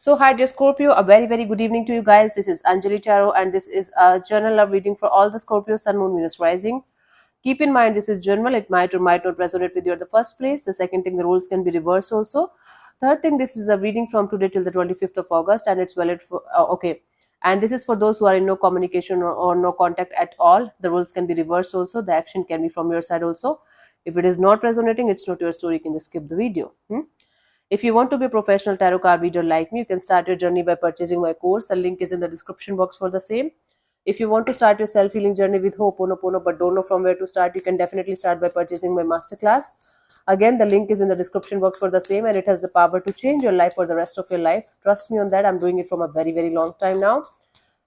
So, hi, dear Scorpio. A very, very good evening to you guys. This is Anjali Tarot, and this is a journal love reading for all the Scorpio Sun, Moon, Venus rising. Keep in mind, this is journal. It might or might not resonate with you at the first place. The second thing, the rules can be reversed also. Third thing, this is a reading from today till the 25th of August, and it's valid for, okay. And this is for those who are in no communication or no contact at all. The rules can be reversed also. The action can be from your side also. If it is not resonating, it's not your story. You can just skip the video. If you want to be a professional tarot card reader like me, you can start your journey by purchasing my course. The link is in the description box for the same. If you want to start your self-healing journey with Ho'oponopono but don't know from where to start, you can definitely start by purchasing my masterclass. Again, the link is in the description box for the same, and it has the power to change your life for the rest of your life. Trust me on that. I'm doing it from a very, very long time now.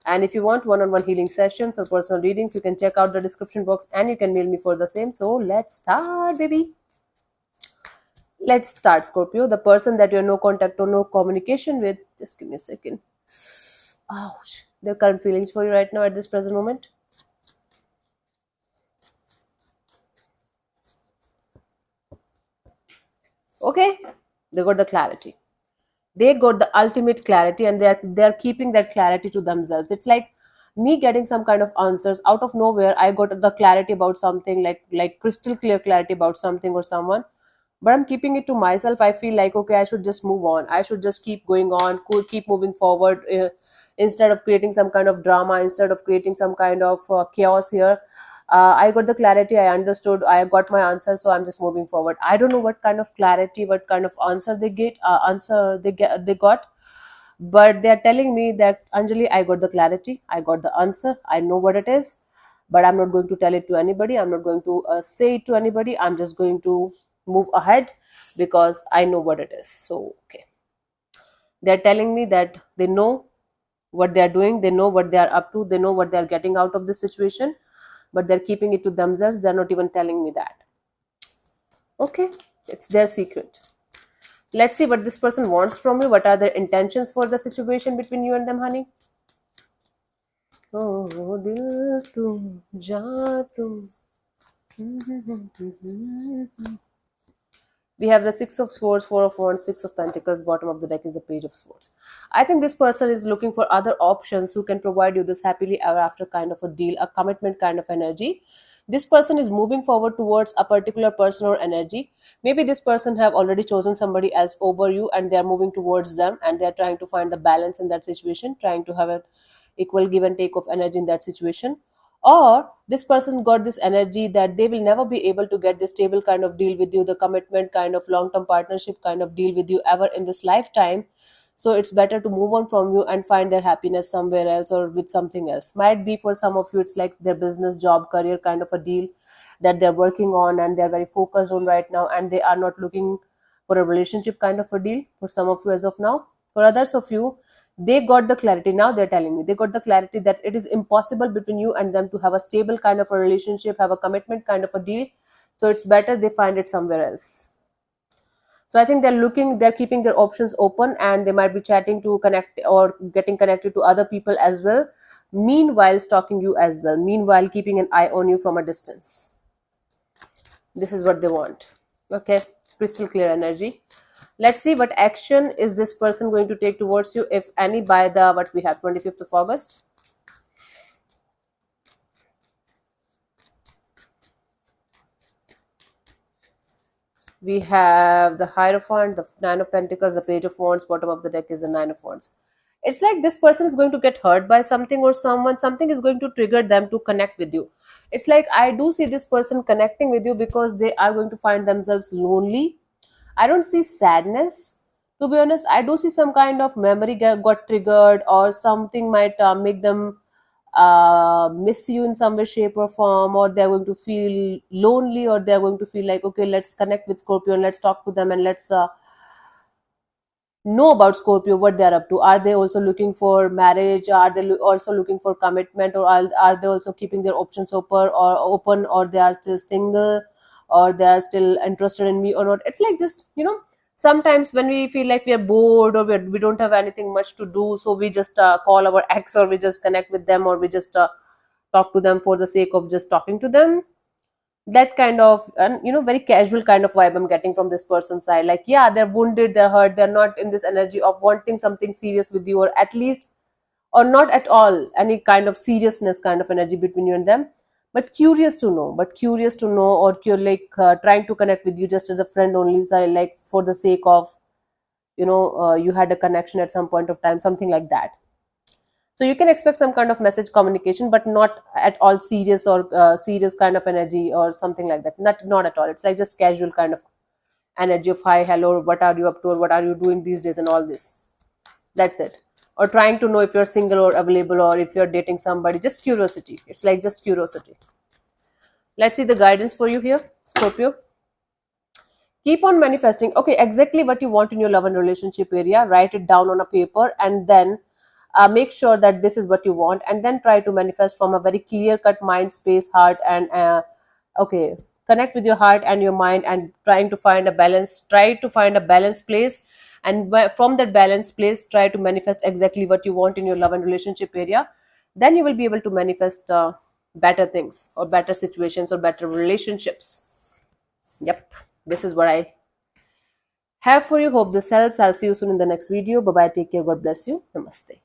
And if you want one-on-one healing sessions or personal readings, you can check out the description box and you can mail me for the same. So let's start, baby. Let's start, Scorpio. The person that you have no contact or no communication with, just give me a second. Ouch. Their current feelings for you right now at this present moment. Okay, they got the clarity. They got the ultimate clarity, and they're keeping that clarity to themselves. It's like me getting some kind of answers out of nowhere. I got the clarity about something, like crystal clear clarity about something or someone, but I'm keeping it to myself. I feel like, okay, I should just move on. I should just keep going on, keep moving forward, instead of creating some kind of drama, instead of creating some kind of chaos here. I got the clarity. I understood. I got my answer, so I'm just moving forward. I don't know what kind of clarity, what kind of answer they got, but they're telling me that, Anjali, I got the clarity, I got the answer, I know what it is, but I'm not going to tell it to anybody. I'm not going to say it to anybody. I'm just going to move ahead because I know what it is. So, okay, they're telling me that they know what they're doing, they know what they're up to, they know what they're getting out of this situation, but they're keeping it to themselves. They're not even telling me that. Okay, it's their secret. Let's see what this person wants from you. What are their intentions for the situation between you and them, honey? Oh, dil tum ja tum. We have the Six of Swords, Four of Wands, Six of Pentacles. Bottom of the deck is a Page of Swords. I think this person is looking for other options who can provide you this happily ever after kind of a deal, a commitment kind of energy. This person is moving forward towards a particular person or energy. Maybe this person have already chosen somebody else over you, and they are moving towards them, and they are trying to find the balance in that situation, trying to have an equal give and take of energy in that situation. Or this person got this energy that they will never be able to get this stable kind of deal with you, the commitment kind of long-term partnership kind of deal with you ever in this lifetime. So it's better to move on from you and find their happiness somewhere else or with something else. Might be for some of you it's like their business, job, career kind of a deal that they're working on and they're very focused on right now, and they are not looking for a relationship kind of a deal for some of you as of now. For others of you, they got the clarity. Now they're telling me they got the clarity that it is impossible between you and them to have a stable kind of a relationship, have a commitment kind of a deal. So it's better they find it somewhere else. So I think they're keeping their options open, and they might be chatting to connect or getting connected to other people as well, meanwhile stalking you as well, meanwhile keeping an eye on you from a distance. This is what they want. Okay, crystal clear energy. Let's see what action is this person going to take towards you, if any, by the what we have 25th of August. We have the Hierophant, the Nine of Pentacles, the Page of Wands. Bottom of the deck is the Nine of Wands. It's like this person is going to get hurt by something or someone. Something is going to trigger them to connect with you. It's like I do see this person connecting with you because they are going to find themselves lonely. I don't see sadness. To be honest, I do see some kind of memory got triggered, or something might make them miss you in some way, shape, or form, or they're going to feel lonely, or they're going to feel like, okay, let's connect with Scorpio and let's talk to them and let's know about Scorpio, what they're up to. Are they also looking for marriage? Are they also looking for commitment, or are they also keeping their options open, or they are still single, or they are still interested in me or not? It's like, just sometimes when we feel like we are bored, or we don't have anything much to do, so we just call our ex, or we just connect with them, or we just talk to them for the sake of just talking to them. That kind of, very casual kind of vibe I'm getting from this person's side. Like, yeah, they're wounded, they're hurt, they're not in this energy of wanting something serious with you, or at least, or not at all any kind of seriousness kind of energy between you and them, but curious to know, or like trying to connect with you just as a friend only, so like for the sake of, you had a connection at some point of time, something like that. So you can expect some kind of message communication, but not at all serious, or serious kind of energy or something like that. Not at all. It's like just casual kind of energy of hi, hello, what are you up to, or what are you doing these days, and all this. That's it. Or trying to know if you're single or available, or if you're dating somebody. Just curiosity. It's like just curiosity. Let's see the guidance for you here, Scorpio. Keep on manifesting. Okay, exactly what you want in your love and relationship area. Write it down on a paper, and then make sure that this is what you want, and then try to manifest from a very clear cut mind space, heart, and okay, connect with your heart and your mind, and trying to find a balance. Try to find a balanced place, and from that balanced place, try to manifest exactly what you want in your love and relationship area. Then you will be able to manifest better things, or better situations, or better relationships. Yep, this is what I have for you. Hope this helps. I'll see you soon in the next video. Bye bye. Take care. God bless you. Namaste.